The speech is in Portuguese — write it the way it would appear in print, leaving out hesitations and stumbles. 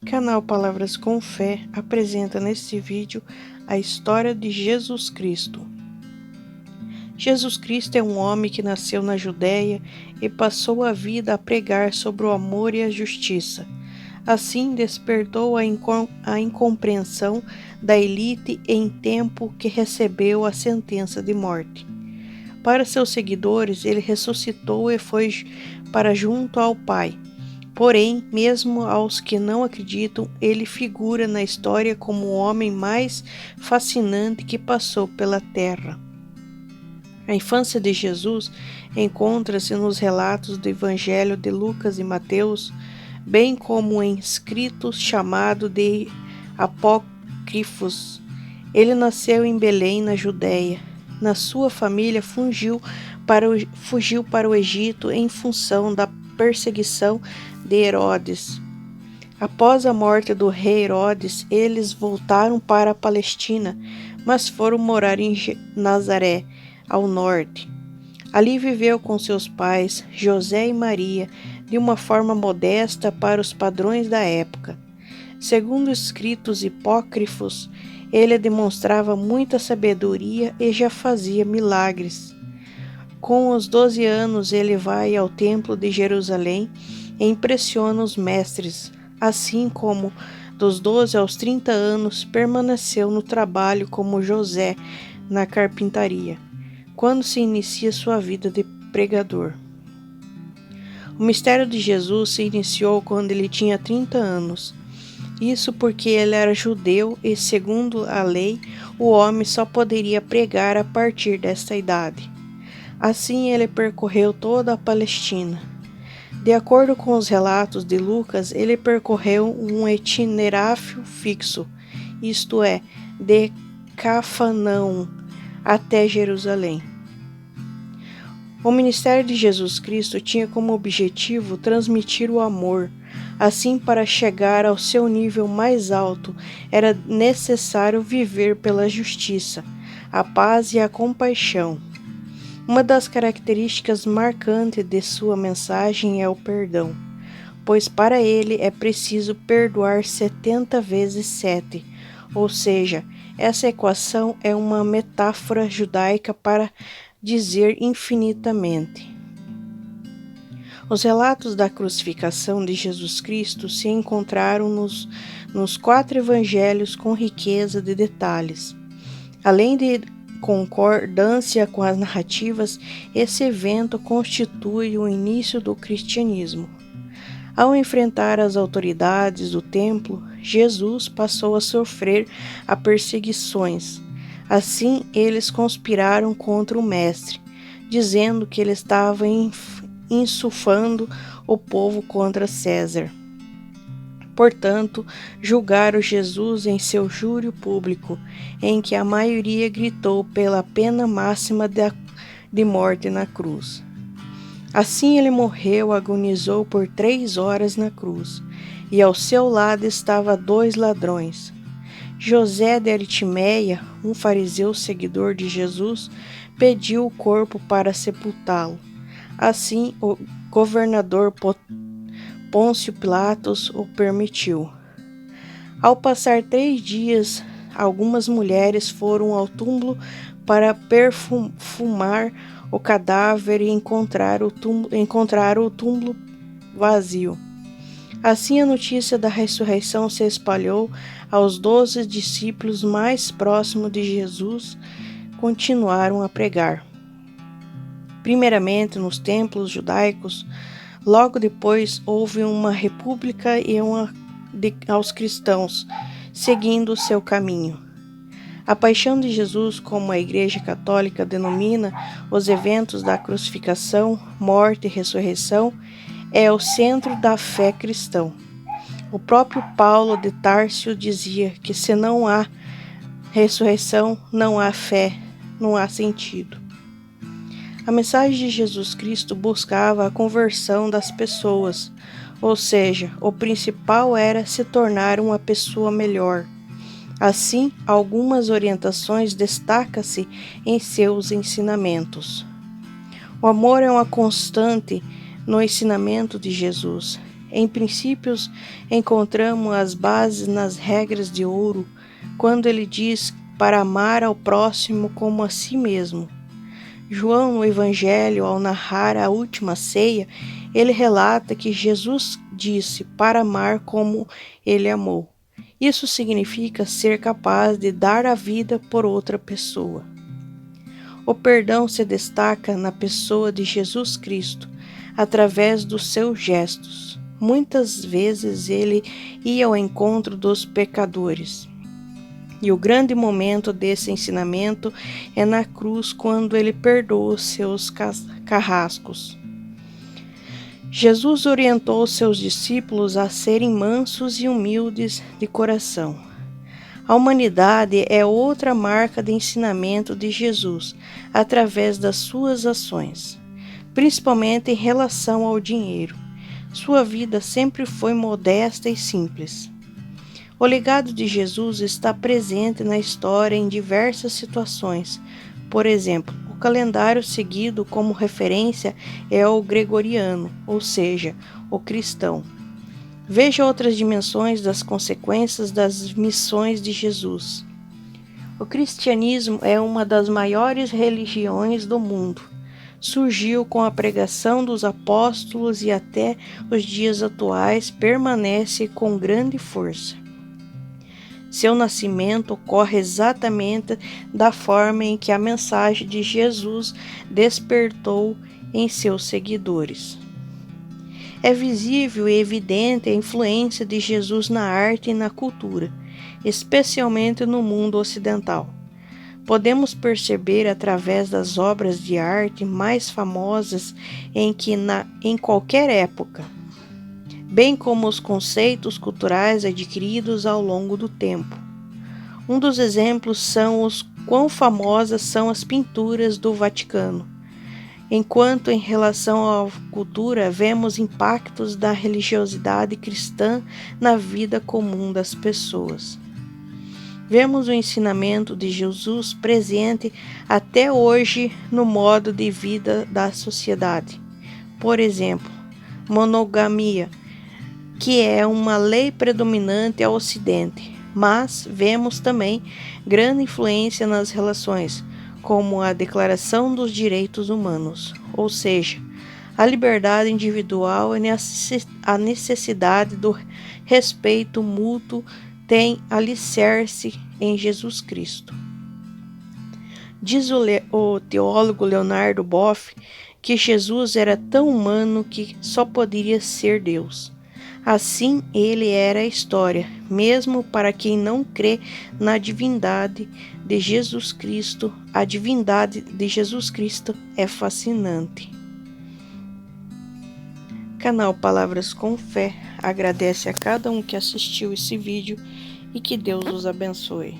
Canal Palavras com Fé apresenta neste vídeo a história de Jesus Cristo. Jesus Cristo é um homem que nasceu na Judéia e passou a vida a pregar sobre o amor e a justiça. Assim despertou a incompreensão da elite em tempo que recebeu a sentença de morte. Para seus seguidores, ele ressuscitou e foi para junto ao Pai. Porém, mesmo aos que não acreditam, ele figura na história como o homem mais fascinante que passou pela terra. A infância de Jesus encontra-se nos relatos do Evangelho de Lucas e Mateus, bem como em escritos chamados de apócrifos. Ele nasceu em Belém, na Judéia. Na sua família fugiu para o Egito em função da perseguição de Herodes. Após a morte do rei Herodes, eles voltaram para a Palestina, mas foram morar em Nazaré, ao norte. Ali viveu com seus pais, José e Maria, de uma forma modesta para os padrões da época. Segundo escritos hipócrifos, ele demonstrava muita sabedoria e já fazia milagres. Com os 12 anos, ele vai ao templo de Jerusalém e impressiona os mestres. Assim como dos 12 aos 30 anos, permaneceu no trabalho como José na carpintaria, quando se inicia sua vida de pregador. O mistério de Jesus se iniciou quando ele tinha 30 anos. Isso porque ele era judeu e, segundo a lei, o homem só poderia pregar a partir desta idade. Assim, ele percorreu toda a Palestina. De acordo com os relatos de Lucas, ele percorreu um itinerário fixo, isto é, de Cafarnaum até Jerusalém. O ministério de Jesus Cristo tinha como objetivo transmitir o amor. Assim, para chegar ao seu nível mais alto, era necessário viver pela justiça, a paz e a compaixão. Uma das características marcantes de sua mensagem é o perdão, pois para ele é preciso perdoar 70 vezes 7, ou seja, essa equação é uma metáfora judaica para dizer infinitamente. Os relatos da crucificação de Jesus Cristo se encontraram nos 4 evangelhos com riqueza de detalhes. Além de concordância com as narrativas, esse evento constitui o início do cristianismo. Ao enfrentar as autoridades do templo, Jesus passou a sofrer as perseguições. Assim, eles conspiraram contra o mestre, dizendo que ele estava insuflando o povo contra César. Portanto, julgaram Jesus em seu júri público, em que a maioria gritou pela pena máxima de morte na cruz. Assim ele morreu, agonizou por 3 horas na cruz, e ao seu lado estavam 2 ladrões. José de Arimateia, um fariseu seguidor de Jesus, pediu o corpo para sepultá-lo. Assim, o governador Pôncio Pilatos o permitiu. Ao passar 3 dias, algumas mulheres foram ao túmulo para perfumar o cadáver e encontraram o túmulo vazio. Assim, a notícia da ressurreição se espalhou aos 12 discípulos mais próximos de Jesus, continuaram a pregar. Primeiramente nos templos judaicos, logo depois houve uma república e aos cristãos, seguindo o seu caminho. A paixão de Jesus, como a Igreja Católica denomina os eventos da crucificação, morte e ressurreição, é o centro da fé cristã. O próprio Paulo de Tarso dizia que se não há ressurreição, não há fé, não há sentido. A mensagem de Jesus Cristo buscava a conversão das pessoas, ou seja, o principal era se tornar uma pessoa melhor. Assim, algumas orientações destacam-se em seus ensinamentos. O amor é uma constante no ensinamento de Jesus. Em princípios, encontramos as bases nas regras de ouro, quando ele diz para amar ao próximo como a si mesmo. João, no Evangelho, ao narrar a última ceia, ele relata que Jesus disse para amar como ele amou. Isso significa ser capaz de dar a vida por outra pessoa. O perdão se destaca na pessoa de Jesus Cristo, através dos seus gestos. Muitas vezes ele ia ao encontro dos pecadores. E o grande momento desse ensinamento é na cruz, quando ele perdoa os seus carrascos. Jesus orientou seus discípulos a serem mansos e humildes de coração. A humanidade é outra marca de ensinamento de Jesus, através das suas ações, principalmente em relação ao dinheiro. Sua vida sempre foi modesta e simples. O legado de Jesus está presente na história em diversas situações. Por exemplo, o calendário seguido como referência é o gregoriano, ou seja, o cristão. Veja outras dimensões das consequências das missões de Jesus. O cristianismo é uma das maiores religiões do mundo. Surgiu com a pregação dos apóstolos e até os dias atuais permanece com grande força. Seu nascimento ocorre exatamente da forma em que a mensagem de Jesus despertou em seus seguidores. É visível e evidente a influência de Jesus na arte e na cultura, especialmente no mundo ocidental. Podemos perceber através das obras de arte mais famosas em qualquer época, bem como os conceitos culturais adquiridos ao longo do tempo. Um dos exemplos são os quão famosas são as pinturas do Vaticano, enquanto em relação à cultura vemos impactos da religiosidade cristã na vida comum das pessoas. Vemos o ensinamento de Jesus presente até hoje no modo de vida da sociedade. Por exemplo, monogamia, que é uma lei predominante ao Ocidente, mas vemos também grande influência nas relações, como a Declaração dos Direitos Humanos, ou seja, a liberdade individual e a necessidade do respeito mútuo tem alicerce em Jesus Cristo. Diz o teólogo Leonardo Boff que Jesus era tão humano que só poderia ser Deus. Assim, ele era a história, mesmo para quem não crê na divindade de Jesus Cristo. A divindade de Jesus Cristo é fascinante. Canal Palavras com Fé agradece a cada um que assistiu esse vídeo e que Deus os abençoe.